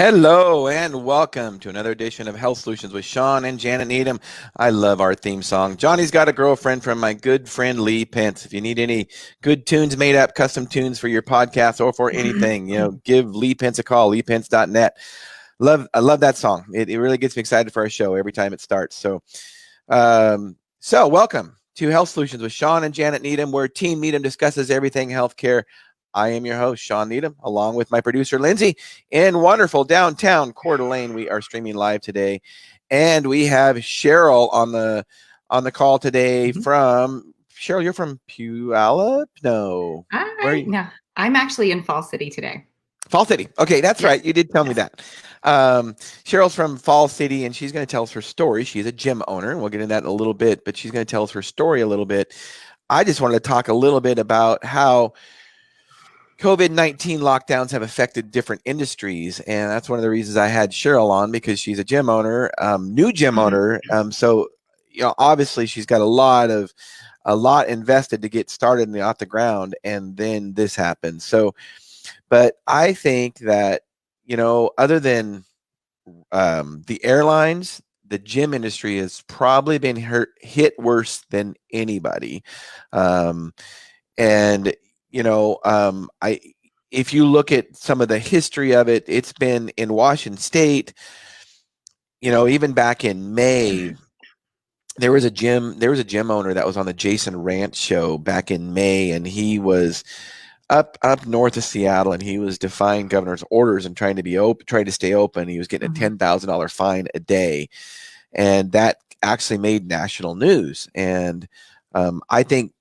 Hello and welcome to another edition of Health Solutions with Shawn and Janet Needham. I love our theme song. Johnny's Got a Girlfriend from my good friend Lee Pence. If you need any good tunes made up, custom tunes for your podcast or for anything, give Lee Pence a call, leepence.net. I love that song. It really gets me excited for our show every time it starts. So welcome to Health Solutions with Shawn and Janet Needham, where Team Needham discusses everything healthcare. I am your host, Shawn Needham, along with my producer, Lindsay, in wonderful downtown Coeur d'Alene. We are streaming live today, and we have Sheryl on the call today from Sheryl. You're from Puyallup? No, where are you? No, I'm actually in Fall City today. Fall City. Okay, that's right. You did tell me that. Sheryl's from Fall City, and she's going to tell us her story. She's a gym owner, and we'll get into that in a little bit, but she's going to tell us her story a little bit. I just wanted to talk a little bit about how COVID-19 lockdowns have affected different industries, and that's one of the reasons I had Sheryl on, because she's a gym owner, new gym owner. So obviously she's got a lot invested to get started and off the ground, and then this happened. So, but I think that other than the airlines, the gym industry has probably been hit worse than anybody, and if you look at some of the history of it, it's been in Washington State, even back in May, there was a gym owner that was on the Jason Ranch show back in May, and he was up north of Seattle, and he was defying governor's orders and trying to stay open. He was getting a $10,000 fine a day, and that actually made national news. And I think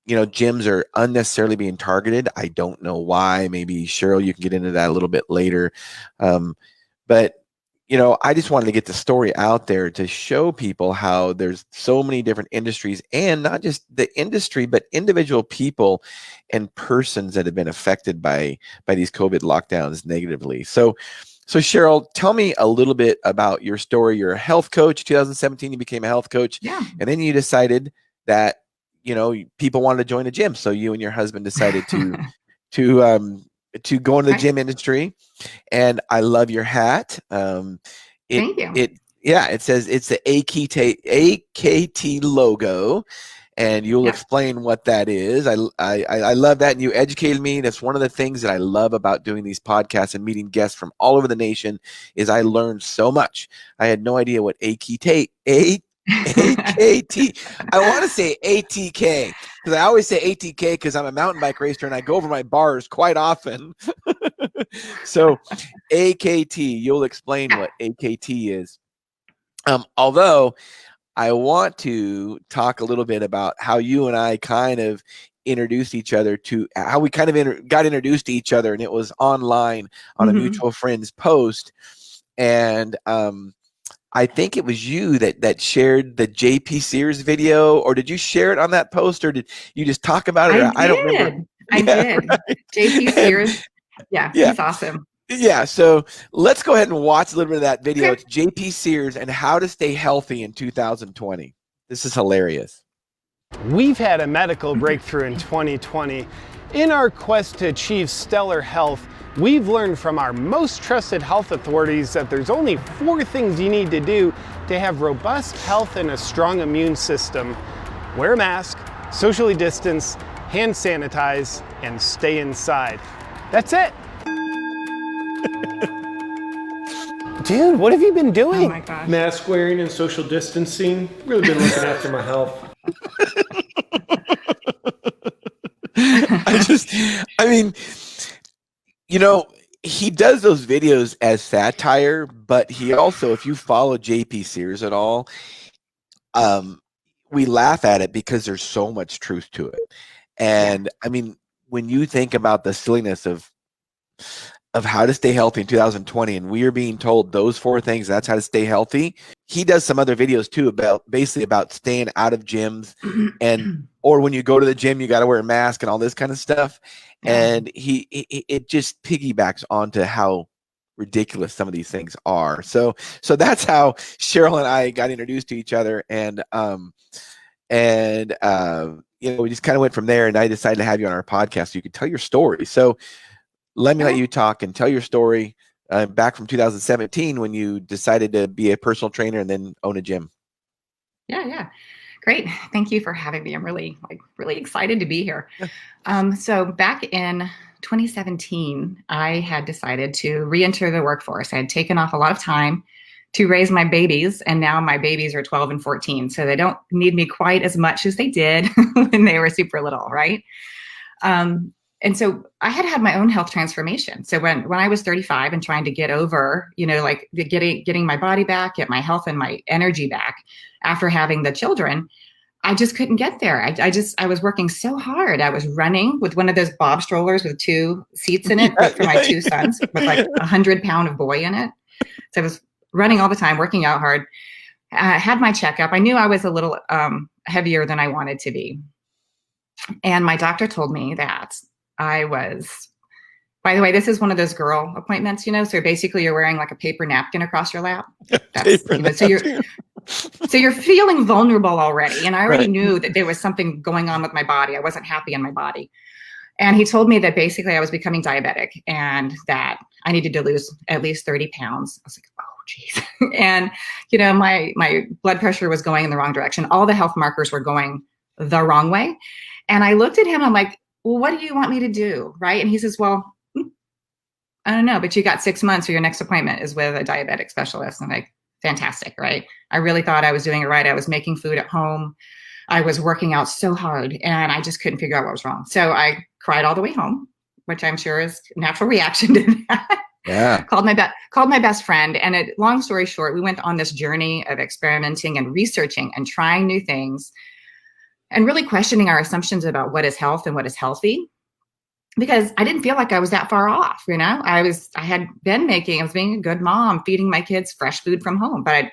gyms are unnecessarily being targeted. I don't know why. Maybe Sheryl, you can get into that a little bit later. But I just wanted to get the story out there to show people how there's so many different industries, and not just the industry, but individual people and persons that have been affected by these COVID lockdowns negatively. So Sheryl, tell me a little bit about your story. You're a health coach. 2017, you became a health coach. Yeah. And then you decided that people wanted to join a gym, so you and your husband decided to go into the gym industry. And I love your hat. Thank you. It says it's the AKT logo, and you'll explain what that is. I love that, and you educated me. That's one of the things that I love about doing these podcasts and meeting guests from all over the nation, is I learned so much. I had no idea what AKT. I want to say ATK, because I always say ATK because I'm a mountain bike racer and I go over my bars quite often. So AKT, you'll explain what AKT is. Although I want to talk a little bit about how you and I kind of introduced each other, to how we kind of got introduced to each other, and it was online on a mutual friend's post. And I think it was you that shared the JP Sears video, or did you share it on that post, or did you just talk about it? I don't remember. I did. Right. JP Sears. He's awesome. Yeah. So let's go ahead and watch a little bit of that video. It's JP Sears and how to stay healthy in 2020. This is hilarious. We've had a medical breakthrough in 2020. In our quest to achieve stellar health, we've learned from our most trusted health authorities that there's only 4 things you need to do to have robust health and a strong immune system. Wear a mask, socially distance, hand sanitize, and stay inside. That's it. Dude, what have you been doing? Oh my gosh. Mask wearing and social distancing. Really been looking after my health. He does those videos as satire, but he also, if you follow JP Sears at all, we laugh at it because there's so much truth to it. And when you think about the silliness of how to stay healthy in 2020, and we are being told those 4 things, that's how to stay healthy. He does some other videos too about staying out of gyms, or when you go to the gym, you got to wear a mask and all this kind of stuff. And it just piggybacks onto how ridiculous some of these things are. So that's how Sheryl and I got introduced to each other. And we just kind of went from there, and I decided to have you on our podcast so you could tell your story. So let you talk and tell your story. back from 2017 when you decided to be a personal trainer and then own a gym. Yeah. Great. Thank you for having me. I'm really excited to be here. So back in 2017, I had decided to re-enter the workforce. I had taken off a lot of time to raise my babies, and now my babies are 12 and 14. So they don't need me quite as much as they did when they were super little, right? And so I had my own health transformation. So when I was 35 and trying to get over, like getting my body back, get my health and my energy back after having the children, I just couldn't get there. I was working so hard. I was running with one of those Bob strollers with 2 seats in it for my 2 sons with like 100-pound boy in it. So I was running all the time, working out hard. I had my checkup. I knew I was a little heavier than I wanted to be. And my doctor told me that I was, by the way, this is one of those girl appointments, so basically you're wearing like a paper napkin across your lap. So you're feeling vulnerable already. And I already knew that there was something going on with my body. I wasn't happy in my body. And he told me that basically I was becoming diabetic and that I needed to lose at least 30 pounds. I was like, oh, geez. And, my blood pressure was going in the wrong direction. All the health markers were going the wrong way. And I looked at him, I'm like, well, what do you want me to do? Right. And he says, well, I don't know, but you got 6 months or your next appointment is with a diabetic specialist. I'm like, fantastic. Right. I really thought I was doing it right. I was making food at home. I was working out so hard and I just couldn't figure out what was wrong. So I cried all the way home, which I'm sure is a natural reaction to that. Yeah. Called my best friend. And long story short, we went on this journey of experimenting and researching and trying new things and really questioning our assumptions about what is health and what is healthy. Because I didn't feel like I was that far off, I was being a good mom, feeding my kids fresh food from home, but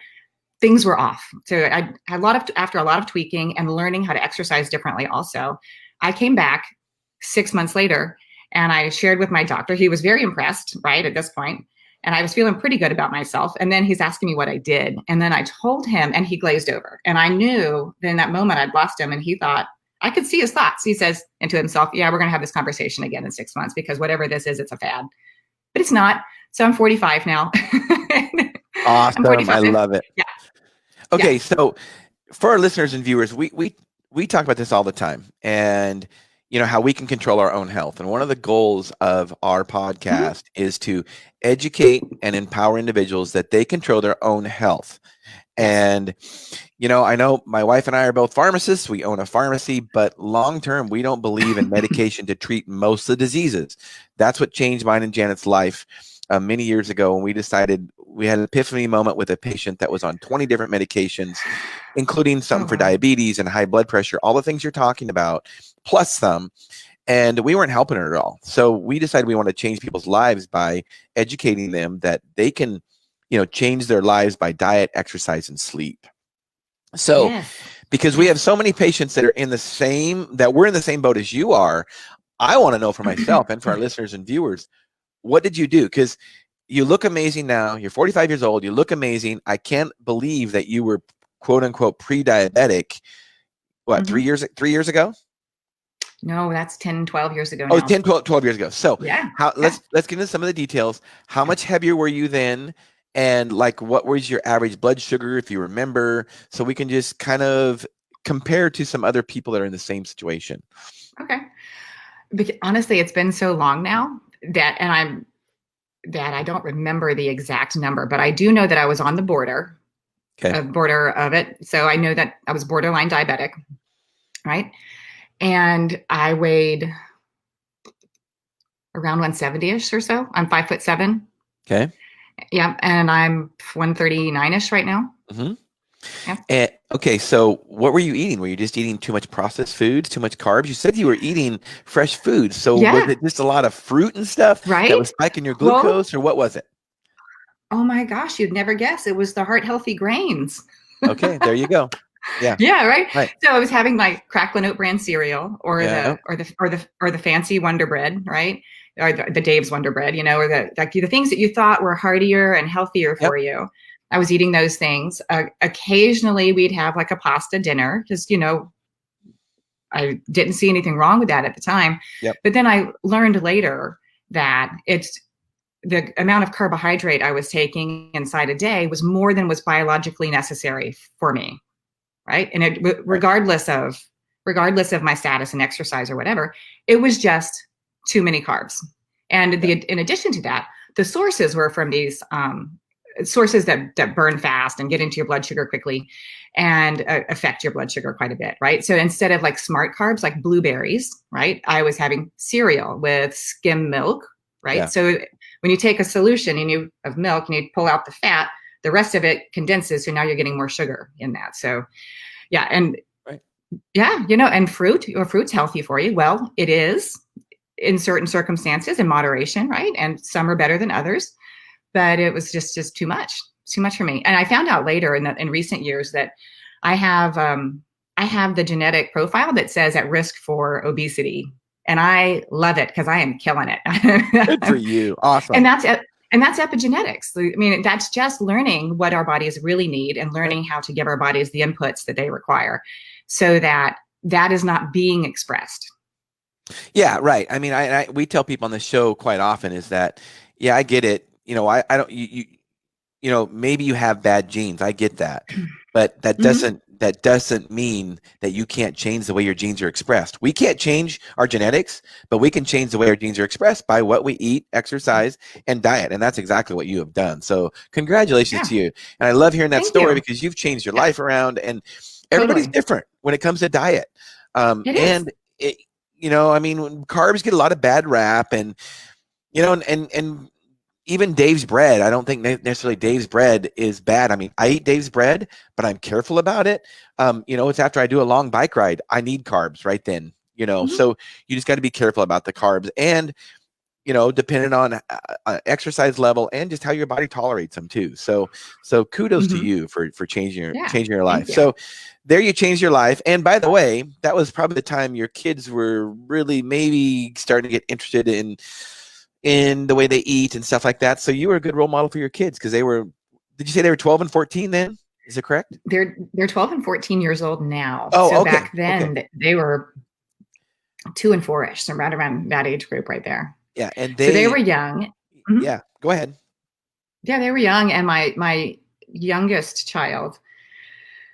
things were off. So after a lot of tweaking and learning how to exercise differently also, I came back 6 months later and I shared with my doctor. He was very impressed, right, at this point. And I was feeling pretty good about myself. And then he's asking me what I did. And then I told him and he glazed over. And I knew that in that moment I'd lost him and he thought, I could see his thoughts. He says into himself, yeah, we're going to have this conversation again in 6 months because whatever this is, it's a fad. But it's not. So I'm 45 now. Awesome. 45. I love it. Yeah. Okay. Yeah. So for our listeners and viewers, we talk about this all the time and how we can control our own health. And one of the goals of our podcast is to educate and empower individuals that they control their own health. And, I know my wife and I are both pharmacists. We own a pharmacy, but long-term, we don't believe in medication to treat most of the diseases. That's what changed mine and Janet's life many years ago when we decided we had an epiphany moment with a patient that was on 20 different medications, including some for diabetes and high blood pressure, all the things you're talking about, plus some. And we weren't helping her at all. So we decided we want to change people's lives by educating them that they can change their lives by diet, exercise, and sleep. So because we have so many patients that we're in the same boat as you are, I want to know for myself and for our listeners and viewers, what did you do? Because you look amazing now. You're 45 years old. You look amazing. I can't believe that you were quote unquote pre-diabetic. What, 3 years ago? No, that's 10, 12 years ago. Oh, now. 10, 12 years ago. So let's get into some of the details. How much heavier were you then? And what was your average blood sugar, if you remember, so we can just kind of compare to some other people that are in the same situation. Okay. Because honestly, it's been so long now that I don't remember the exact number, but I do know that I was on the border of it. So I know that I was borderline diabetic, right? And I weighed around 170-ish or so. I'm 5'7". Okay. Yeah, and I'm 139-ish right now. Mm-hmm. Yeah. And, okay, so what were you eating? Were you just eating too much processed foods, too much carbs? You said you were eating fresh foods. So was it just a lot of fruit and stuff that was spiking your glucose, or what was it? Oh my gosh, you'd never guess. It was the heart healthy grains. Okay, there you go. Yeah. Yeah, right. So I was having my Cracklin Oat brand cereal or the fancy Wonder Bread, right? Or the Dave's Wonder Bread, or the things that you thought were heartier and healthier for you. I was eating those things. Occasionally we'd have like a pasta dinner because, I didn't see anything wrong with that at the time. Yep. But then I learned later that the amount of carbohydrate I was taking inside a day was more than was biologically necessary for me, right? And regardless of my status and exercise or whatever, it was just too many carbs. And in addition to that, the sources were from these sources that burn fast and get into your blood sugar quickly and affect your blood sugar quite a bit, right? So instead of like smart carbs, like blueberries, right, I was having cereal with skim milk, right? Yeah. So when you take a solution of milk and you pull out the fat, the rest of it condenses. So now you're getting more sugar in that. So yeah. And right. Yeah, and fruit's healthy for you. Well, it is in certain circumstances in moderation, right? And some are better than others, but it was just too much for me. And I found out later in recent years that I have the genetic profile that says at risk for obesity. And I love it because I am killing it. Good for you. Awesome. And that's epigenetics. I mean, that's just learning what our bodies really need and learning how to give our bodies the inputs that they require so that is not being expressed. Yeah, right. I mean, we tell people on the show quite often is that, yeah, I get it. I don't, maybe you have bad genes. I get that, but that doesn't mean that you can't change the way your genes are expressed. We can't change our genetics, but we can change the way our genes are expressed by what we eat, exercise, and diet. And that's exactly what you have done. So congratulations to you. And I love hearing that story because you've changed your life around, and everybody's different when it comes to diet. And carbs get a lot of bad rap, and even Dave's bread. I don't think necessarily Dave's bread is bad. I mean, I eat Dave's bread, but I'm careful about it. It's after I do a long bike ride, I need carbs right then, so you just got to be careful about the carbs, and, depending on exercise level and just how your body tolerates them too. So kudos to you for changing your life. So there you changed your life. And by the way, that was probably the time your kids were really maybe starting to get interested in the way they eat and stuff like that. So you were a good role model for your kids because did you say they were 12 and 14 then? Is it correct? They're 12 and 14 years old now. Oh, so okay. Back then they were 2 and 4-ish. So right around that age group right there. Yeah. And so they were young. Yeah. Go ahead. Yeah, they were young. And my youngest child,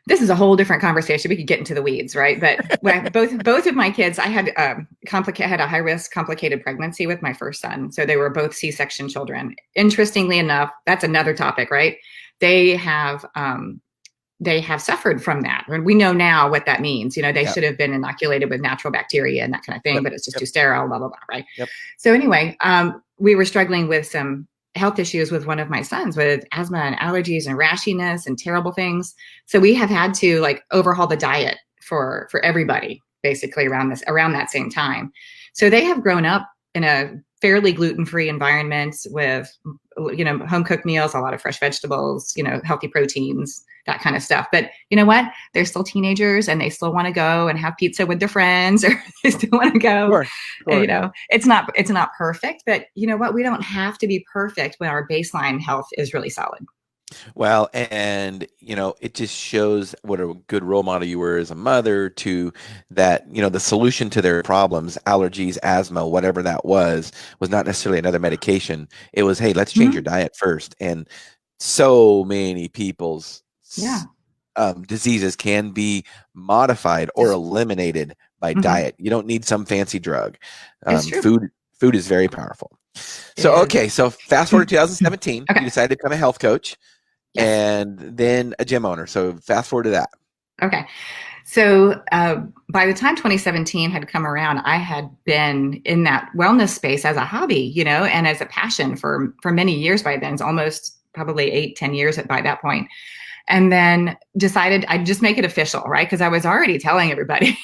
this is a whole different conversation. We could get into the weeds, right? But when both of my kids, I had had a high risk complicated pregnancy with my first son. So they were both C-section children. Interestingly enough, that's another topic, right? They have suffered from that. And we know now what that means. They should have been inoculated with natural bacteria and that kind of thing, but it's just too sterile, blah, blah, blah, right? Yep. So anyway, we were struggling with some health issues with one of my sons with asthma and allergies and rashiness and terrible things. So we have had to overhaul the diet for everybody basically around that same time. So they have grown up in a fairly gluten-free environment with, home cooked meals, a lot of fresh vegetables, healthy proteins, that kind of stuff. But you know what? They're still teenagers and they still want to go and have pizza with their friends, or they still want to go. Sure. It's not perfect, but you know what? We don't have to be perfect when our baseline health is really solid. Well, and it just shows what a good role model you were as a mother to that, the solution to their problems, allergies, asthma, whatever that was not necessarily another medication. It was, hey, let's change your diet first. And so many people's diseases can be modified or eliminated by diet. You don't need some fancy drug. Food is very powerful. So fast forward to 2017, you decided to become a health coach. Yes. And then a gym owner. So fast forward to that. Okay. So by the time 2017 had come around, I had been in that wellness space as a hobby, and as a passion for many years by then. It's almost probably 8-10 years by that point. And then decided I'd just make it official, right? Because I was already telling everybody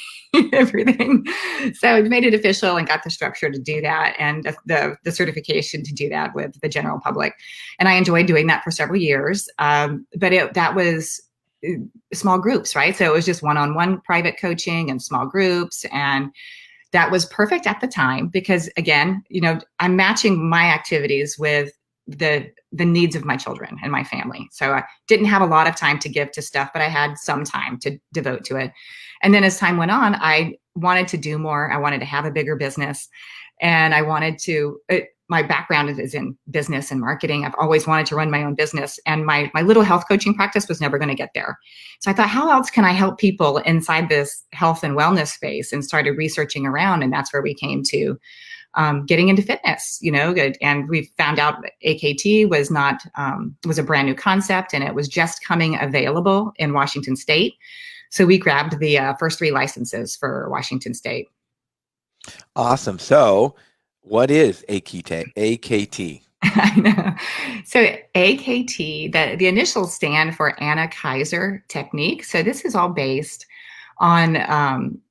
everything. So I made it official and got the structure to do that and the certification to do that with the general public. And I enjoyed doing that for several years. But that was small groups, right? So it was just one-on-one private coaching and small groups. And that was perfect at the time because, again, I'm matching my activities with the needs of my children and my family. So I didn't have a lot of time to give to stuff, but I had some time to devote to it. And then as time went on, I wanted to do more. I wanted to have a bigger business, and I wanted to, my background is in business and marketing. I've always wanted to run my own business, and my little health coaching practice was never going to get there. So I thought, how else can I help people inside this health and wellness space, and started researching around. And that's where we came to getting into fitness, and we found out that AKT was a brand new concept, and it was just coming available in Washington State. So we grabbed the first 3 licenses for Washington State. Awesome. So what is AKT? I know. So AKT, the initials stand for Anna Kaiser technique. So this is all based on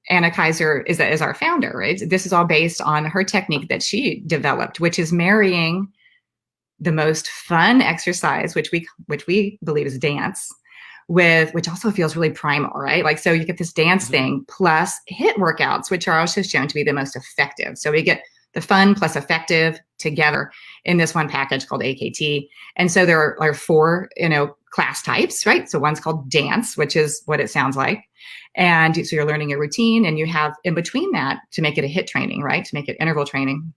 Anna Kaiser is our founder, right? This is all based on her technique that she developed, which is marrying the most fun exercise, which we believe is dance, which also feels really primal, right? Like, so you get this dance thing plus HIIT workouts, which are also shown to be the most effective. So we get the fun plus effective together in this one package called AKT. And so there are 4, class types, right? So one's called dance, which is what it sounds like. And so you're learning a routine, and you have in between that, to make it a HIIT training, right? To make it interval training,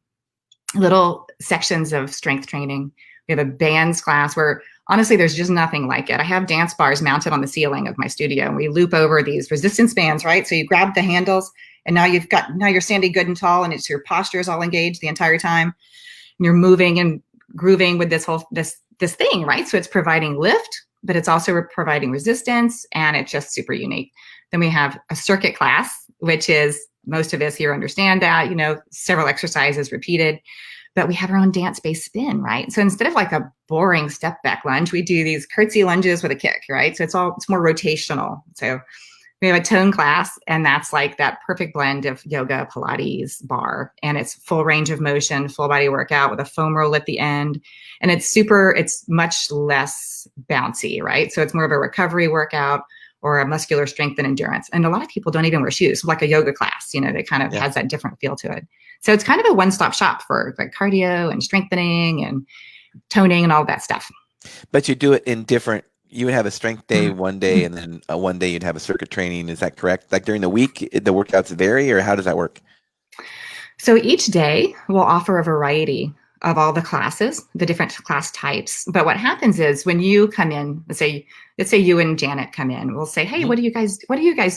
little sections of strength training. We have a bands class where honestly, there's just nothing like it. I have dance bars mounted on the ceiling of my studio, and we loop over these resistance bands, right? So you grab the handles, and now you're standing good and tall, and it's your posture is all engaged the entire time. And you're moving and grooving with this thing, right? So it's providing lift, but it's also providing resistance, and it's just super unique. Then we have a circuit class, which is, most of us here understand that, several exercises repeated, but we have our own dance-based spin, right? So instead of like a boring step back lunge, we do these curtsy lunges with a kick, right? So it's more rotational. So we have a tone class, and that's like that perfect blend of yoga, Pilates, bar, and it's full range of motion, full body workout with a foam roll at the end. And it's much less bouncy, right? So it's more of a recovery workout or a muscular strength and endurance. And a lot of people don't even wear shoes, like a yoga class, they kind of has that different feel to it. So it's kind of a one-stop shop for like cardio and strengthening and toning and all that stuff. But you do it in different, you would have a strength day one day, and then one day you'd have a circuit training. Is that correct? Like during the week, the workouts vary, or how does that work? So each day we'll offer a variety of all the classes, the different class types. But what happens is when you come in, let's say you and Janet come in, we'll say, hey, what do you guys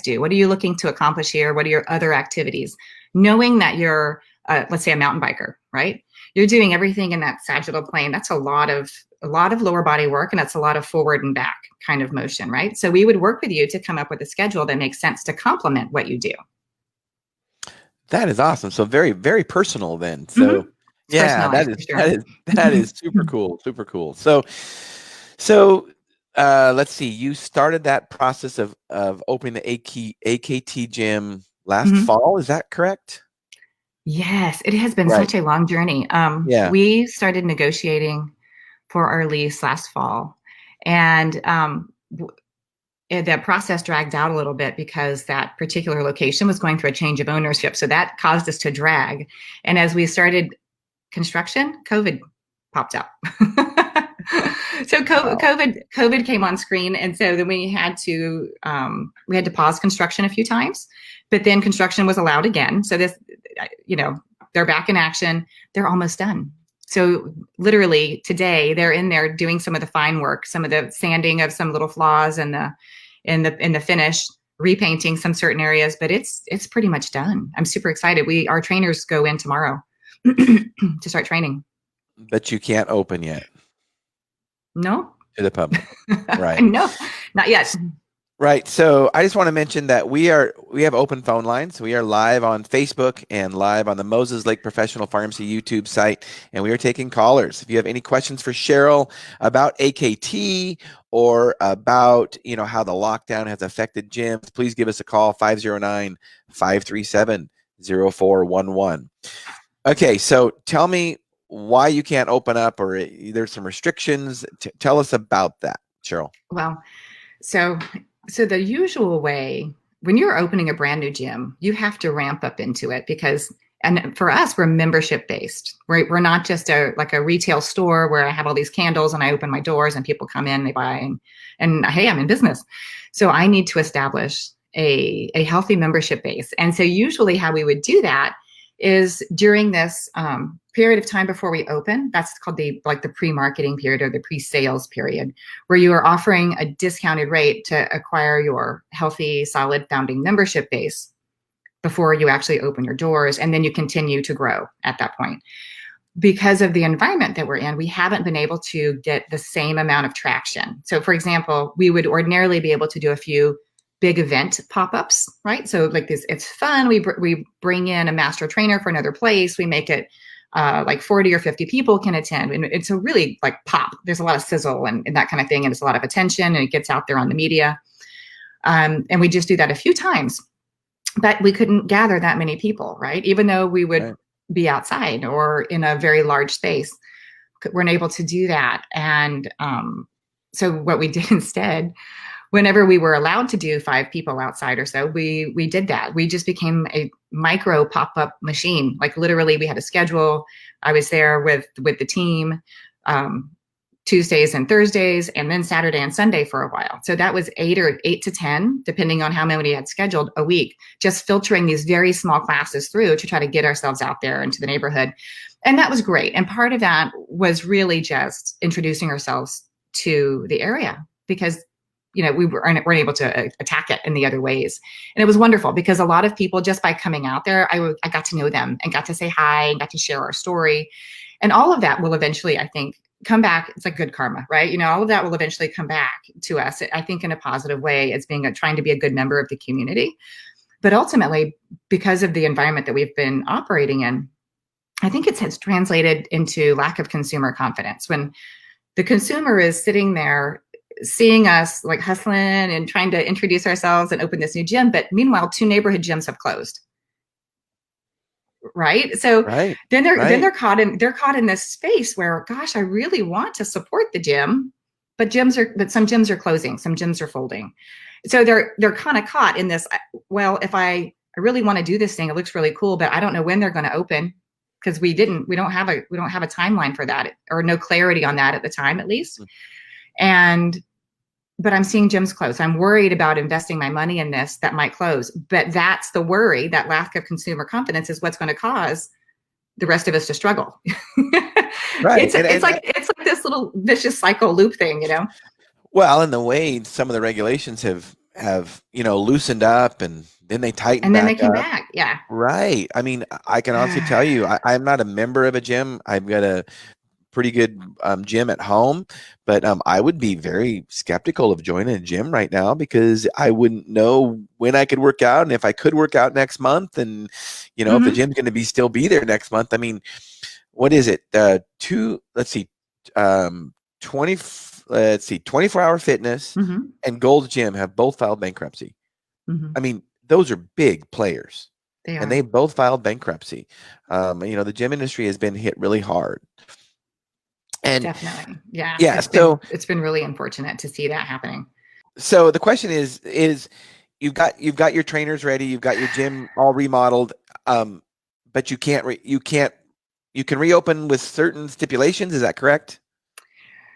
do? What are you looking to accomplish here? What are your other activities? Knowing that you're, let's say, a mountain biker, right? You're doing everything in that sagittal plane. That's a lot of lower body work, and that's a lot of forward and back kind of motion, right? So we would work with you to come up with a schedule that makes sense to complement what you do. That is awesome. So very, very personal then. So yeah, that is super cool. Super cool. So let's see, you started that process of opening the AKT gym last fall. Is that correct? Yes, it has been such a long journey. We started negotiating for our lease last fall, and that process dragged out a little bit because that particular location was going through a change of ownership. So that caused us to drag. And as we started construction, COVID popped up. So COVID came on screen. And so then we had to pause construction a few times, but then construction was allowed again. So this, they're back in action. They're almost done. So literally today they're in there doing some of the fine work, some of the sanding of some little flaws in the finish, repainting some certain areas, but it's pretty much done. I'm super excited. Our trainers go in tomorrow to start training. But you can't open yet. No. To the public. Right. No, not yet. Right. So I just want to mention that we have open phone lines. We are live on Facebook and live on the Moses Lake Professional Pharmacy YouTube site, and we are taking callers. If you have any questions for Sheryl about AKT or about, how the lockdown has affected gyms, please give us a call, 509-537-0411. Okay. So tell me why you can't open up, or there's some restrictions. Tell us about that, Sheryl. Well, so the usual way when you're opening a brand new gym, you have to ramp up into it and for us, we're membership based. We're not just a retail store where I have all these candles and I open my doors and people come in, they buy, and hey, I'm in business. So I need to establish a healthy membership base. And so usually how we would do that is during this period of time before we open, that's called the pre-marketing period or the pre-sales period, where you are offering a discounted rate to acquire your healthy, solid founding membership base before you actually open your doors. And then you continue to grow at that point. Because of the environment that we're in, we haven't been able to get the same amount of traction. So for example, we would ordinarily be able to do a few big event pop-ups, right? So like this, it's fun. We bring in a master trainer for another place. We make it like 40 or 50 people can attend. And it's a really like pop. There's a lot of sizzle and that kind of thing. And it's a lot of attention and it gets out there on the media. And we just do that a few times, but we couldn't gather that many people, right? Even though we would be outside or in a very large space, weren't able to do that. And so what we did instead, whenever we were allowed to do 5 people outside or so, we did that. We just became a micro pop-up machine. Like literally we had a schedule. I was there with the team Tuesdays and Thursdays, and then Saturday and Sunday for a while. So that was 8 to 10, depending on how many we had scheduled a week, just filtering these very small classes through to try to get ourselves out there into the neighborhood. And that was great. And part of that was really just introducing ourselves to the area because we weren't able to attack it in the other ways. And it was wonderful because a lot of people, just by coming out there, I got to know them and got to say hi and got to share our story. And all of that will eventually, I think, come back. It's like good karma, right? All of that will eventually come back to us, I think, in a positive way as trying to be a good member of the community. But ultimately, because of the environment that we've been operating in, I think it has translated into lack of consumer confidence. When the consumer is sitting there seeing us like hustling and trying to introduce ourselves and open this new gym, but meanwhile, 2 neighborhood gyms have closed. Right. So then they're caught in this space where, gosh, I really want to support the gym, but some gyms are closing, some gyms are folding. So they're kind of caught in this. Well, if I really want to do this thing, it looks really cool, but I don't know when they're going to open because we don't have a timeline for that or no clarity on that at the time, at least. But I'm seeing gyms close. I'm worried about investing my money in this that might close. But that's the worry, that lack of consumer confidence is what's going to cause the rest of us to struggle. Right. It's like this little vicious cycle loop thing, Well, and the way some of the regulations have loosened up and then they tightened and then back they came up. back. Yeah. Right. I mean, I can honestly tell you, I'm not a member of a gym. I've got a pretty good gym at home, but I would be very skeptical of joining a gym right now because I wouldn't know when I could work out and if I could work out next month and if the gym's going to still be there next month. I mean, what is it? 24-hour Fitness and Gold's Gym have both filed bankruptcy. I mean, those are big players. They are. And they both filed bankruptcy. The gym industry has been hit really hard. And definitely. Yeah. Yeah. It's been really unfortunate to see that happening. So the question is you've got your trainers ready, you've got your gym all remodeled, but you can reopen with certain stipulations. Is that correct?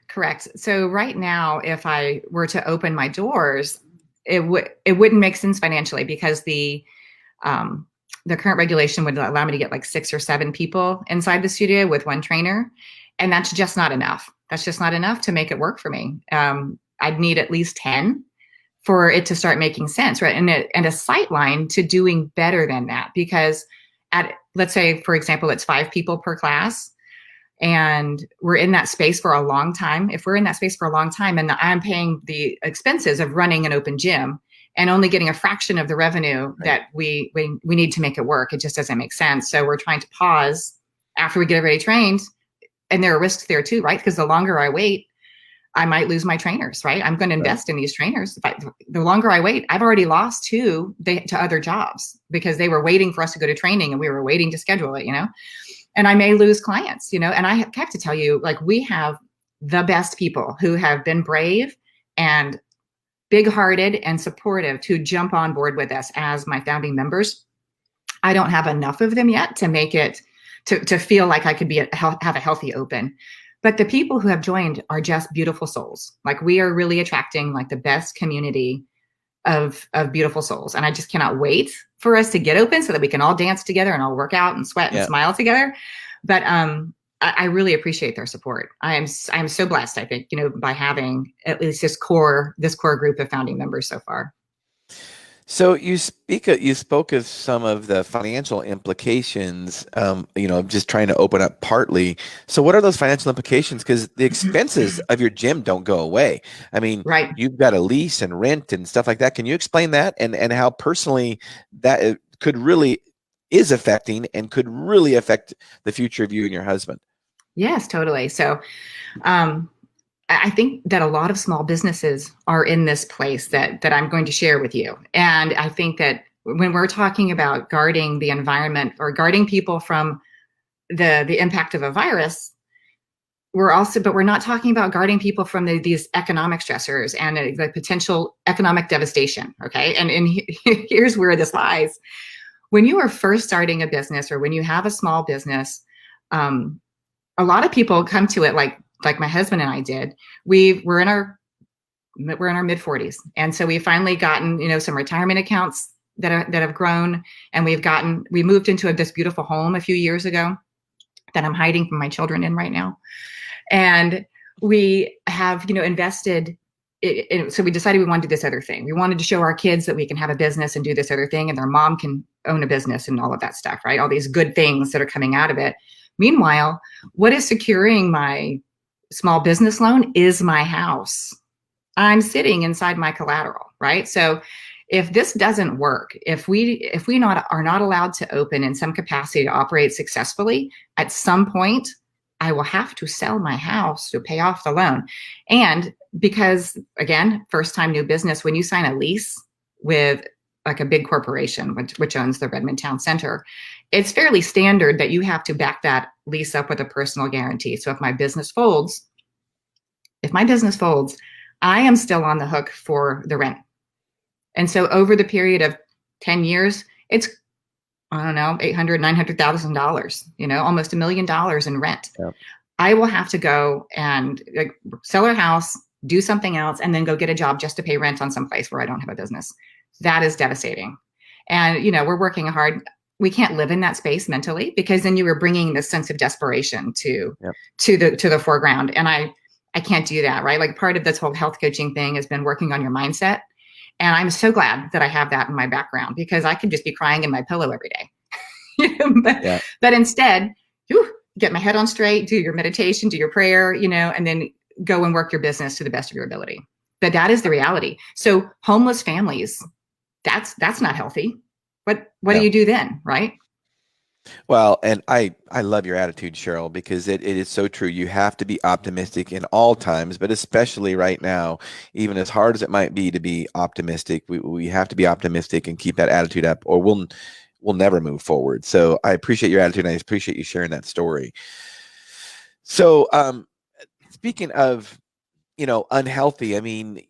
Correct. So right now, if I were to open my doors, it wouldn't make sense financially because the current regulation would allow me to get like 6 or 7 people inside the studio with 1 trainer. And that's just not enough. That's just not enough to make it work for me. I'd need at least 10 for it to start making sense, right? And a sight line to doing better than that. Because let's say, for example, it's 5 people per class and we're in that space for a long time. If we're in that space for a long time and I'm paying the expenses of running an open gym and only getting a fraction of the revenue that we need to make it work, it just doesn't make sense. So we're trying to pause after we get everybody trained. And there are risks there too, right? Because the longer I wait, I might lose my trainers, right? I'm going to invest in these trainers. The longer I wait, I've already lost 2 to other jobs because they were waiting for us to go to training and we were waiting to schedule it, and I may lose clients, and I have to tell you, like, we have the best people who have been brave and big-hearted and supportive to jump on board with us as my founding members. I don't have enough of them yet to make it to feel like I could have a healthy open. But the people who have joined are just beautiful souls. Like, we are really attracting like the best community of beautiful souls. And I just cannot wait for us to get open so that we can all dance together and all work out and sweat and smile together. But I really appreciate their support. I am so blessed, I think, by having at least this core group of founding members so far. So you spoke of some of the financial implications, just trying to open up partly. So what are those financial implications? Because the expenses of your gym don't go away. I mean, right. You've got a lease and rent and stuff like that. Can you explain that and how personally that is affecting and could really affect the future of you and your husband? Yes, totally. So, I think that a lot of small businesses are in this place that I'm going to share with you. And I think that when we're talking about guarding the environment or guarding people from the impact of a virus, we're not talking about guarding people from these economic stressors and the potential economic devastation. Okay. And here's where this lies. When you are first starting a business or when you have a small business, a lot of people come to it like my husband and I did. We're in our mid 40s. And so we've finally gotten, some retirement accounts that have grown, and we moved into this beautiful home a few years ago that I'm hiding from my children in right now. And we have, invested so we decided we wanted to do this other thing. We wanted to show our kids that we can have a business and do this other thing, and their mom can own a business and all of that stuff, right? All these good things that are coming out of it. Meanwhile, what is securing my small business loan is my house. I'm sitting inside my collateral, right? So if this doesn't work, if we are not allowed to open in some capacity to operate successfully, at some point, I will have to sell my house to pay off the loan. And because, again, first time new business, when you sign a lease with like a big corporation, which owns the Redmond Town Center, it's fairly standard that you have to back that lease up with a personal guarantee. So if my business folds, I am still on the hook for the rent. And so over the period of 10 years, it's, I don't know, $800,000, $900,000, almost $1 million in rent. Yep. I will have to go and sell our house, do something else, and then go get a job just to pay rent on some place where I don't have a business. That is devastating. And, we're working hard. We can't live in that space mentally, because then you were bringing this sense of desperation to the foreground. And I can't do that, right? Like part of this whole health coaching thing has been working on your mindset. And I'm so glad that I have that in my background, because I could just be crying in my pillow every day. But instead, get my head on straight, do your meditation, do your prayer, and then go and work your business to the best of your ability. But that is the reality. So homeless families, that's not healthy. What do you do then, right? Well, and I love your attitude, Sheryl, because it is so true. You have to be optimistic in all times, but especially right now, even as hard as it might be to be optimistic, we have to be optimistic and keep that attitude up, or we'll never move forward. So I appreciate your attitude, and I appreciate you sharing that story. So speaking of, unhealthy, I mean,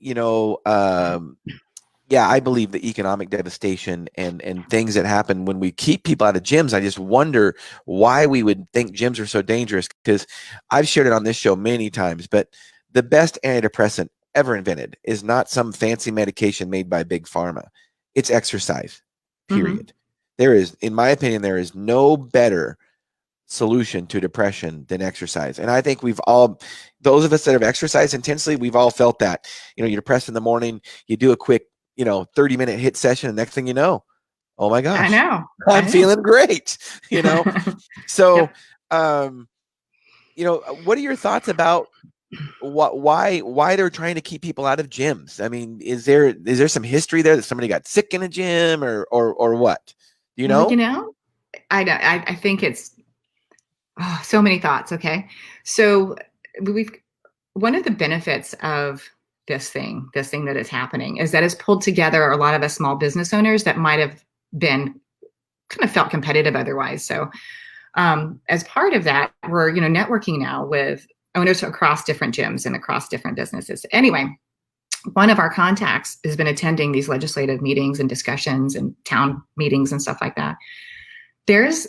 I believe the economic devastation and things that happen when we keep people out of gyms. I just wonder why we would think gyms are so dangerous, because I've shared it on this show many times, but the best antidepressant ever invented is not some fancy medication made by Big Pharma. It's exercise, period. Mm-hmm. There is, in my opinion, there is no better solution to depression than exercise. And I think those of us that have exercised intensely, we've all felt that. You're depressed in the morning, you do a quick 30-minute hit session, and next thing you know, oh my gosh, I'm feeling great, So, what are your thoughts about why they're trying to keep people out of gyms? I mean, is there some history there that somebody got sick in a gym or what? Do you know? I think it's so many thoughts. Okay. So one of the benefits of this thing that is happening is that it's pulled together a lot of us small business owners that might have been kind of felt competitive otherwise. So as part of that, we're, networking now with owners across different gyms and across different businesses. Anyway, one of our contacts has been attending these legislative meetings and discussions and town meetings and stuff like that. There's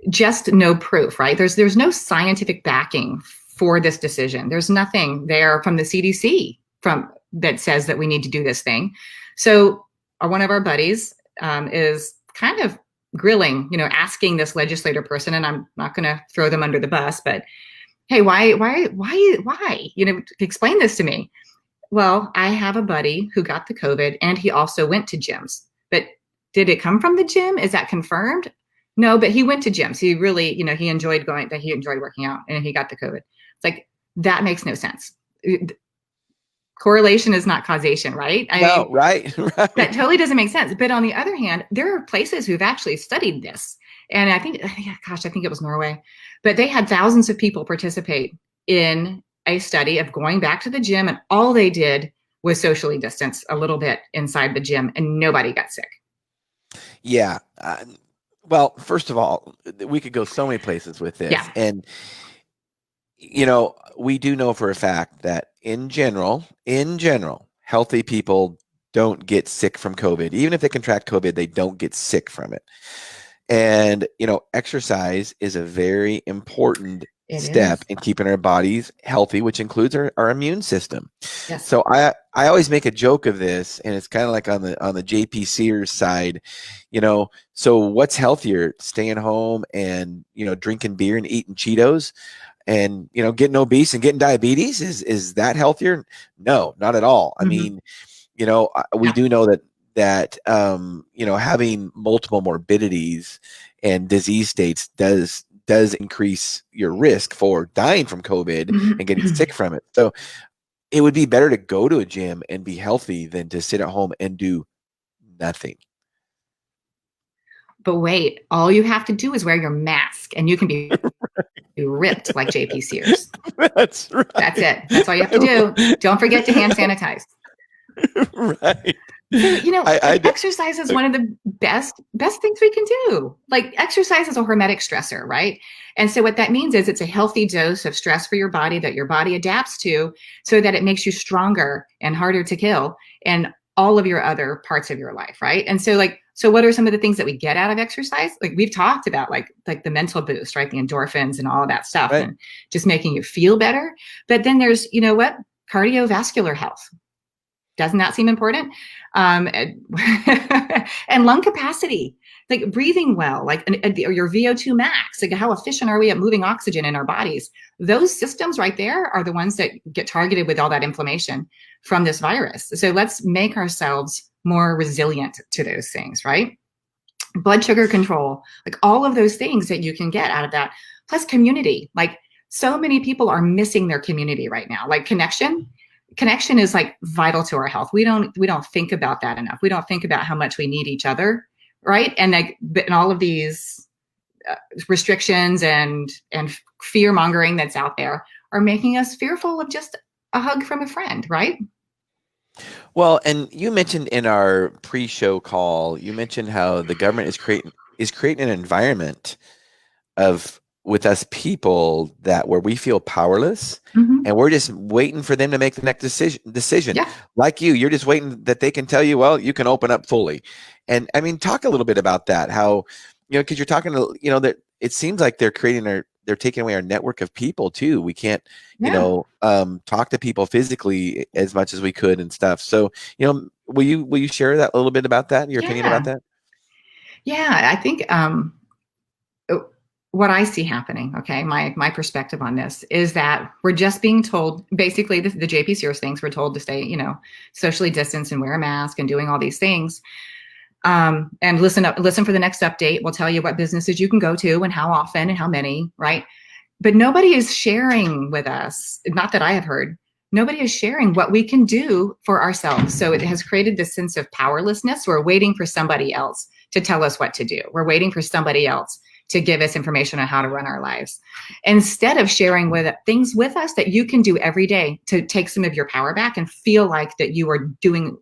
just no proof, right? There's no scientific backing for this decision. There's nothing there from the CDC, from that says that we need to do this thing. So one of our buddies is kind of grilling, asking this legislator person, and I'm not going to throw them under the bus, but hey, why, explain this to me. Well, I have a buddy who got the COVID and he also went to gyms, but did it come from the gym? Is that confirmed? No, but he went to gyms. He really, he enjoyed working out and he got the COVID. It's like, that makes no sense. Correlation is not causation, right? Right. That totally doesn't make sense. But on the other hand, there are places who've actually studied this. And I think it was Norway, but they had thousands of people participate in a study of going back to the gym, and all they did was socially distance a little bit inside the gym, and nobody got sick. Yeah. Well, first of all, we could go so many places with this. Yeah. And, we do know for a fact that in general, healthy people don't get sick from COVID. Even if they contract COVID, they don't get sick from it. And, exercise is a very important step in keeping our bodies healthy, which includes our immune system. Yes. So I always make a joke of this, and it's kind of like on the JP Sears side, so what's healthier, staying home and, drinking beer and eating Cheetos and, getting obese and getting diabetes? Is that healthier? No, not at all. I mean, we do know that having multiple morbidities and disease states does increase your risk for dying from COVID and getting sick from it. So it would be better to go to a gym and be healthy than to sit at home and do nothing. But wait, all you have to do is wear your mask and you can be ripped like JP Sears. That's right. That's it. That's all you have to do. Don't forget to hand sanitize. Right. Exercise is one of the best things we can do. Like, exercise is a hormetic stressor, right? And so what that means is it's a healthy dose of stress for your body that your body adapts to, so that it makes you stronger and harder to kill and all of your other parts of your life, right? And so so what are some of the things that we get out of exercise? Like, we've talked about like the mental boost, right? The endorphins and all of that stuff, right, and just making you feel better. But then there's, cardiovascular health. Doesn't that seem important? And lung capacity, like breathing well, like your VO2 max, like how efficient are we at moving oxygen in our bodies? Those systems right there are the ones that get targeted with all that inflammation from this virus. So let's make ourselves more resilient to those things, right? Blood sugar control, like all of those things that you can get out of that. Plus community, like so many people are missing their community right now, like connection is like vital to our health. We don't think about that enough. We don't think about how much we need each other, right? And all of these restrictions and fear mongering that's out there are making us fearful of just a hug from a friend, right? Well, and you mentioned in our pre-show call, you mentioned how the government is creating an environment with us people where we feel powerless, and we're just waiting for them to make the next decision. Yeah. Like you're just waiting that they can tell you, well, you can open up fully. And I mean, talk a little bit about that, how, because you're talking to, that it seems like they're taking away our network of people too. We can't, talk to people physically as much as we could and stuff. So, will you share that a little bit about that, your opinion about that? Yeah, I think, what I see happening, okay, my perspective on this is that we're just being told, basically the JP Sears things, we're told to stay, socially distanced and wear a mask and doing all these things. And listen for the next update. We'll tell you what businesses you can go to and how often and how many, right? But nobody is sharing with us, not that I have heard, nobody is sharing what we can do for ourselves. So it has created this sense of powerlessness. We're waiting for somebody else to tell us what to do. We're waiting for somebody else to give us information on how to run our lives, instead of sharing things with us that you can do every day to take some of your power back and feel like that you are doing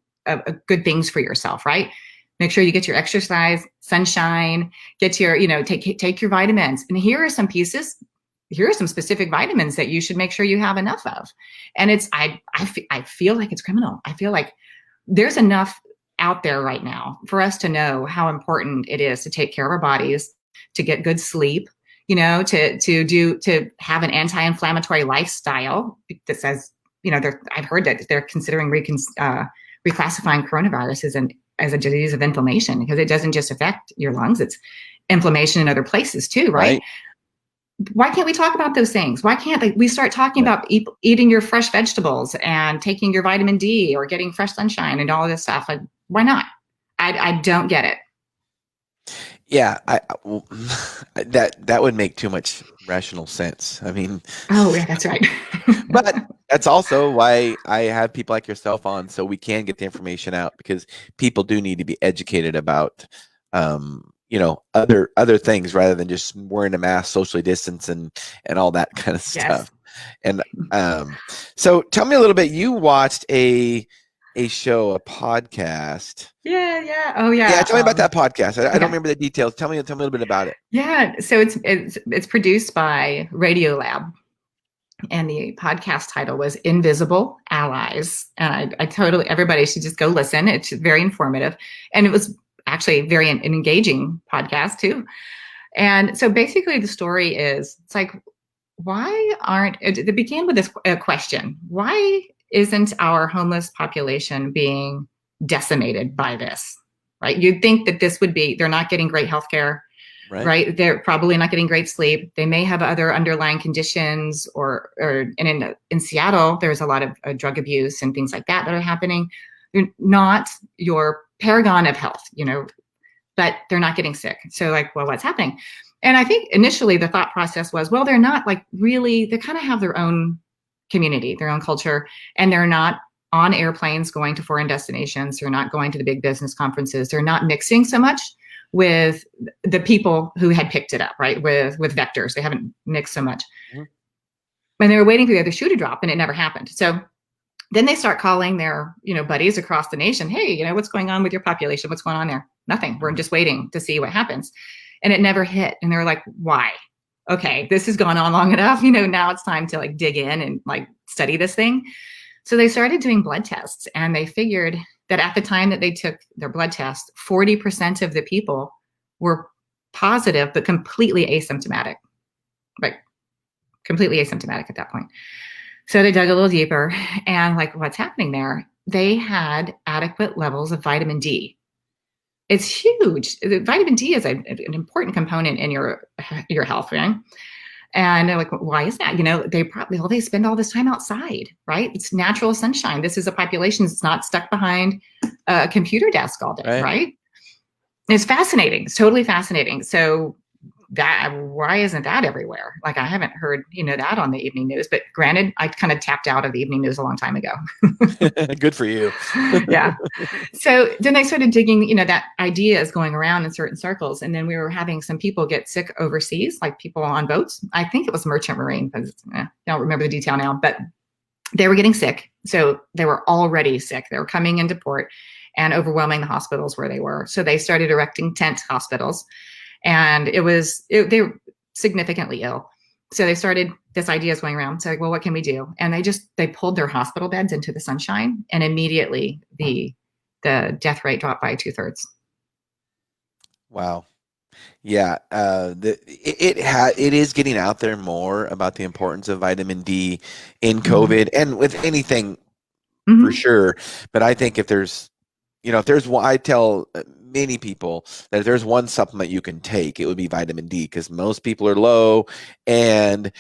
good things for yourself, right? Make sure you get your exercise, sunshine, get your, take your vitamins. And here are some specific vitamins that you should make sure you have enough of. And I feel like it's criminal. I feel like there's enough out there right now for us to know how important it is to take care of our bodies, to get good sleep, to have an anti-inflammatory lifestyle that says I've heard that they're considering reclassifying coronavirus as a disease of inflammation, because it doesn't just affect your lungs, it's inflammation in other places too, right? Why can't we talk about those things? Why can't we start talking about eating your fresh vegetables and taking your vitamin D or getting fresh sunshine and all of this stuff? Why not? I don't get it. Yeah, that would make too much rational sense. I mean, oh yeah, that's right. But that's also why I have people like yourself on, so we can get the information out, because people do need to be educated about, other things rather than just wearing a mask, socially distance, and all that kind of stuff. And so tell me a little bit. You watched a show, a podcast. Yeah. Oh yeah. Yeah. Tell me about that podcast. I don't remember the details. Tell me a little bit about it. Yeah. So it's produced by Radiolab, and the podcast title was Invisible Allies. And I totally, everybody should just go listen. It's very informative, and it was actually an engaging podcast too. And so basically the story is, it's like, it began with this question: why isn't our homeless population being decimated by this? Right? You'd think that this would be, they're not getting great healthcare, right? They're probably not getting great sleep. They may have other underlying conditions, and in Seattle, there's a lot of drug abuse and things like that are happening. They're not your paragon of health, but they're not getting sick. So like, well, what's happening? And I think initially the thought process was, well, they're not like really, they kind of have their own community, their own culture, and they're not on airplanes going to foreign destinations. They're not going to the big business conferences. They're not mixing so much with the people who had picked it up, right? With vectors. They haven't mixed so much. Mm-hmm. And they were waiting for the other shoe to drop, and it never happened. So then they start calling their, buddies across the nation. Hey, what's going on with your population? What's going on there? Nothing. We're just waiting to see what happens. And it never hit. And they were like, why? Okay, this has gone on long enough. Now it's time to like dig in and like study this thing. So they started doing blood tests, and they figured that at the time that they took their blood test, 40% of the people were positive, but completely asymptomatic, right? Completely asymptomatic at that point. So they dug a little deeper, and like, what's happening there? They had adequate levels of vitamin D. It's huge. Vitamin D is an important component in your health, right? And they're like, why is that? They spend all this time outside, right? It's natural sunshine. This is a population that's not stuck behind a computer desk all day, right? It's fascinating. It's totally fascinating. So why isn't that everywhere? Like, I haven't heard, that on the evening news, but granted, I kind of tapped out of the evening news a long time ago. Good for you. Yeah. So then they started digging, that idea is going around in certain circles. And then we were having some people get sick overseas, like people on boats. I think it was Merchant Marine, because I don't remember the detail now, but they were getting sick. So they were already sick. They were coming into port and overwhelming the hospitals where they were. So they started erecting tent hospitals. And they were significantly ill. So they started, this idea is going around. So like, well, what can we do? And they pulled their hospital beds into the sunshine, and immediately the death rate dropped by 2/3. Wow. Yeah. It is getting out there more about the importance of vitamin D in COVID, and with anything for sure. But I think if there's one, I tell many people that if there's one supplement you can take, it would be vitamin D, because most people are low, and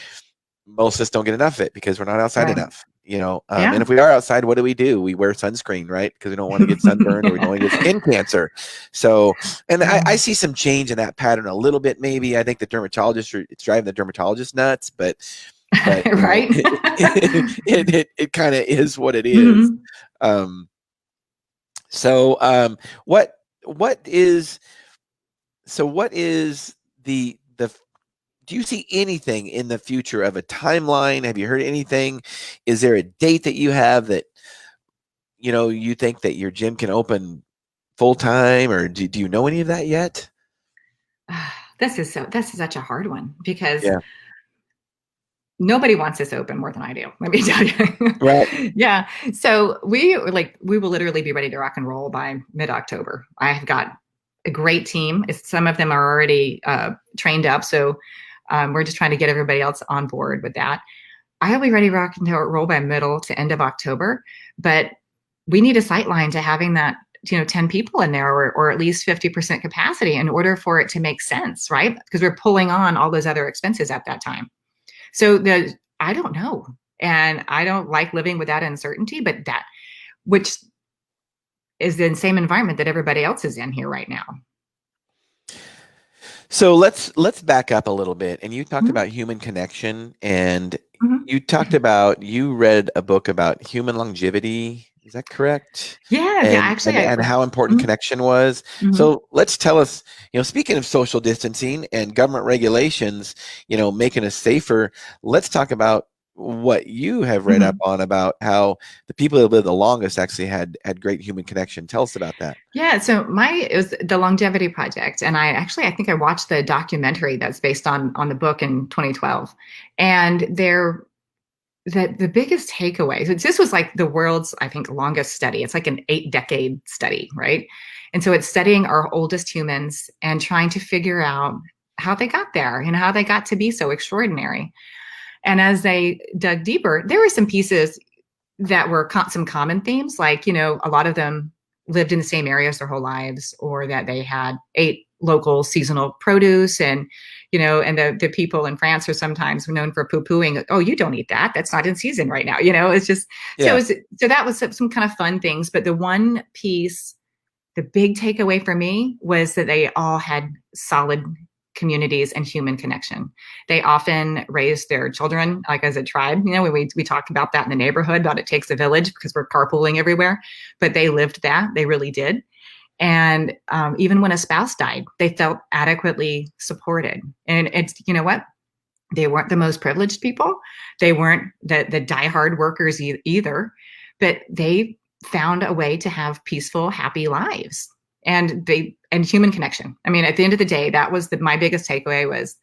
most of us don't get enough of it because we're not outside enough. And if we are outside, what do? We wear sunscreen, right? Because we don't want to get sunburned or we don't want to get skin cancer. So, and I see some change in that pattern a little bit. Maybe I think it's driving the dermatologist nuts, but right. It kind of is what it is. What is the do you see anything in the future of a timeline? Have you heard anything? Is there a date that you have that you think that your gym can open full time, or do you know any of that yet? This is such a hard one, because nobody wants this open more than I do. Let me tell you. Right. Yeah. So we will literally be ready to rock and roll by mid-October. I have got a great team. Some of them are already trained up. So we're just trying to get everybody else on board with that. I'll be ready rock and roll by middle to end of October, but we need a sight line to having that, 10 people in there or at least 50% capacity in order for it to make sense, right? Because we're pulling on all those other expenses at that time. So I don't know. And I don't like living with that uncertainty, but which is the same environment that everybody else is in here right now. So let's back up a little bit. And you talked about human connection, and you talked about, you read a book about human longevity. Is that correct? Yeah, actually. And how important connection was. So let's tell us, speaking of social distancing and government regulations, making us safer, let's talk about what you have read up on about how the people that lived the longest actually had great human connection. Tell us about that. Yeah, so it was the Longevity Project, and I think I watched the documentary that's based on the book in 2012, and the biggest takeaway. So this was like the world's, I think, longest study. It's like an 8-decade study, right? And so it's studying our oldest humans and trying to figure out how they got there, how they got to be so extraordinary. And as they dug deeper, there were some pieces that were some common themes, like, a lot of them lived in the same areas their whole lives, or that they ate local seasonal produce, and and the people in France are sometimes known for poo-pooing. Oh, you don't eat that. That's not in season right now. It's just, so that was some kind of fun things. But the one piece, the big takeaway for me was that they all had solid communities and human connection. They often raised their children like as a tribe. We talked about that in the neighborhood, about it takes a village because we're carpooling everywhere, but they lived that. They really did. And even when a spouse died, they felt adequately supported. And it's, what? They weren't the most privileged people. They weren't the diehard workers either, but they found a way to have peaceful, happy lives. And human connection. I mean, at the end of the day, that was my biggest takeaway, was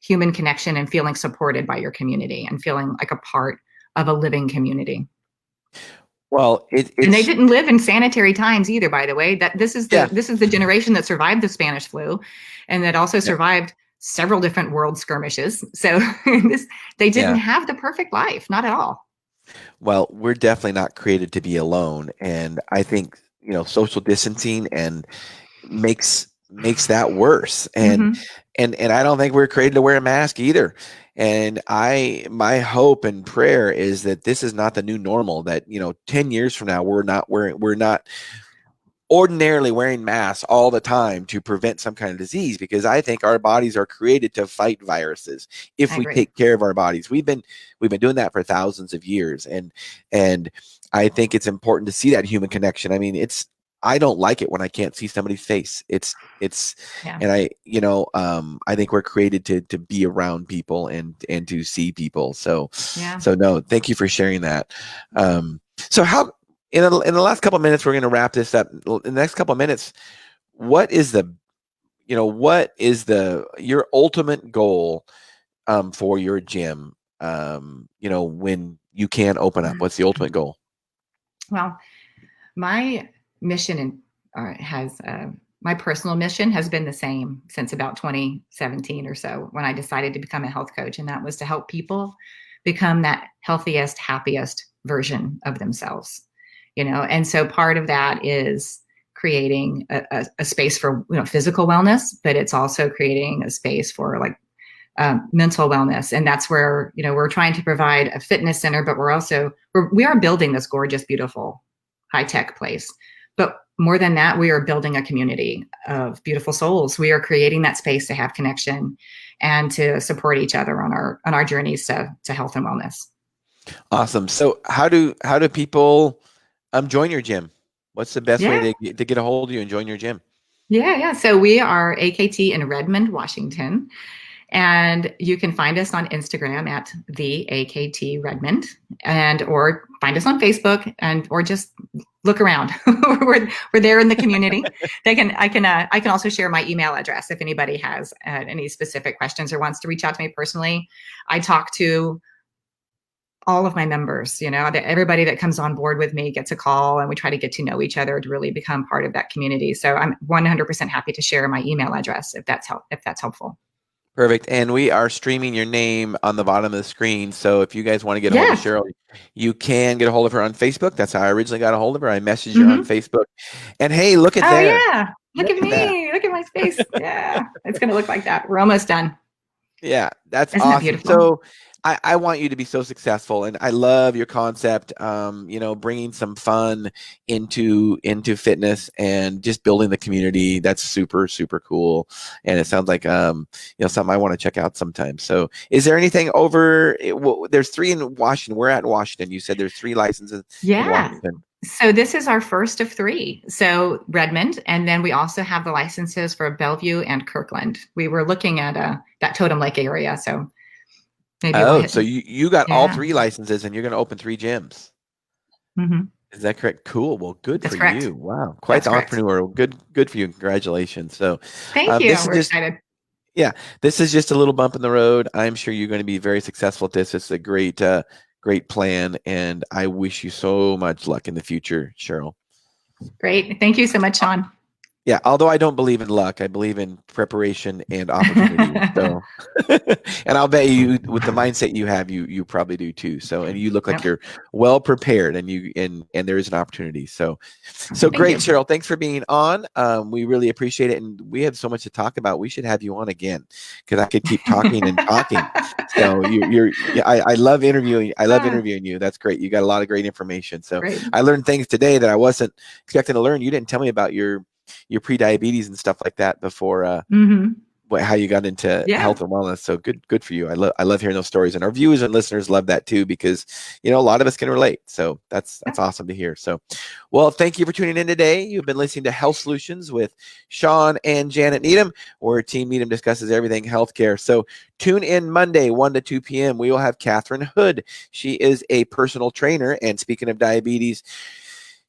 human connection and feeling supported by your community and feeling like a part of a living community. Well, and they didn't live in sanitary times either, by the way. That this is the generation that survived the Spanish flu, and that also survived several different world skirmishes. So they didn't have the perfect life, not at all. Well, we're definitely not created to be alone, and I think social distancing and makes that worse. And I don't think we're created to wear a mask either. And my hope and prayer is that this is not the new normal, that 10 years from now we're not ordinarily wearing masks all the time to prevent some kind of disease, because I think our bodies are created to fight viruses if we take care of our bodies. We've been doing that for thousands of years, and I think it's important to see that human connection. I mean, I don't like it when I can't see somebody's face. And I think we're created to be around people and to see people. So no, thank you for sharing that. So how, in the last couple of minutes, we're going to wrap this up. In the next couple of minutes, what is your ultimate goal for your gym? When you can open up, what's the ultimate goal? Well, my mission my personal mission has been the same since about 2017 or so, when I decided to become a health coach, and that was to help people become that healthiest, happiest version of themselves. And so part of that is creating a space for physical wellness, but it's also creating a space for mental wellness. And that's where we're trying to provide a fitness center, but we are building this gorgeous, beautiful, high-tech place. But more than that, we are building a community of beautiful souls. We are creating that space to have connection and to support each other on our journeys to health and wellness. Awesome. So how do people join your gym? What's the best way to get a hold of you and join your gym? Yeah. So we are AKT in Redmond, Washington. And you can find us on Instagram at the AKT Redmond, or find us on Facebook, or just look around. we're there in the community. I can also share my email address if anybody has any specific questions or wants to reach out to me personally. I talk to all of my members. Everybody that comes on board with me gets a call, and we try to get to know each other to really become part of that community. So I'm 100% happy to share my email address if that's helpful. Perfect. And we are streaming your name on the bottom of the screen. So if you guys want to get a hold of Yes. Sheryl, you can get a hold of her on Facebook. That's how I originally got a hold of her. I messaged her on Mhm. Facebook. And hey, look at Oh there. yeah. Look at that. me. Look at my space. Yeah. It's going to look like that. We're almost done. Yeah, that's Isn't that awesome. beautiful? So I want you to be so successful, and I love your concept. Bringing some fun into fitness and just building the community. That's super, super cool. And it sounds like something I want to check out sometime. So is there anything over? There's 3 in Washington. We're at Washington. You said there's 3 licenses in Washington. So this is our first of 3. So Redmond, and then we also have the licenses for Bellevue and Kirkland. We were looking at that Totem Lake area. So maybe we'll hit. So you got all 3 licenses, and you're going to open 3 gyms. Mm-hmm. Is that correct? Cool. Well, good That's for correct. you. Wow, quite the entrepreneur. Good for you. Congratulations. So thank you. We're excited. Yeah, this is just a little bump in the road. I'm sure you're going to be very successful at this. It's a great plan, and I wish you so much luck in the future, Sheryl. Great. Thank you so much, Shawn. Yeah, although I don't believe in luck, I believe in preparation and opportunity. So, and I'll bet you, with the mindset you have, you probably do too. So, and you look like you're well prepared, and there is an opportunity. So great, Sheryl. Thanks for being on. We really appreciate it, and we have so much to talk about. We should have you on again, because I could keep talking and talking. So I love interviewing. I love interviewing you. That's great. You got a lot of great information. So I learned things today that I wasn't expecting to learn. You didn't tell me about your pre-diabetes and stuff like that before, how you got into health and wellness. So good for you. I love hearing those stories, and our viewers and listeners love that too, because a lot of us can relate. So that's awesome to hear. So, well, thank you for tuning in today. You've been listening to Health Solutions with Shawn and Janet Needham, where Team Needham discusses everything healthcare. So tune in Monday, 1 to 2 p.m. We will have Catherine Hood. She is a personal trainer, and speaking of diabetes,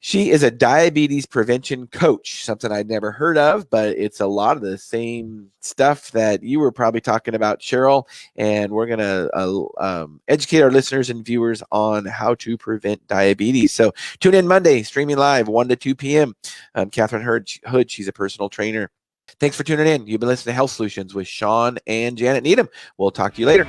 she is a diabetes prevention coach, something I'd never heard of, but it's a lot of the same stuff that you were probably talking about, Sheryl. And we're going to educate our listeners and viewers on how to prevent diabetes. So tune in Monday, streaming live, 1 to 2 p.m. Catherine Hood, she's a personal trainer. Thanks for tuning in. You've been listening to Health Solutions with Shawn and Janet Needham. We'll talk to you later.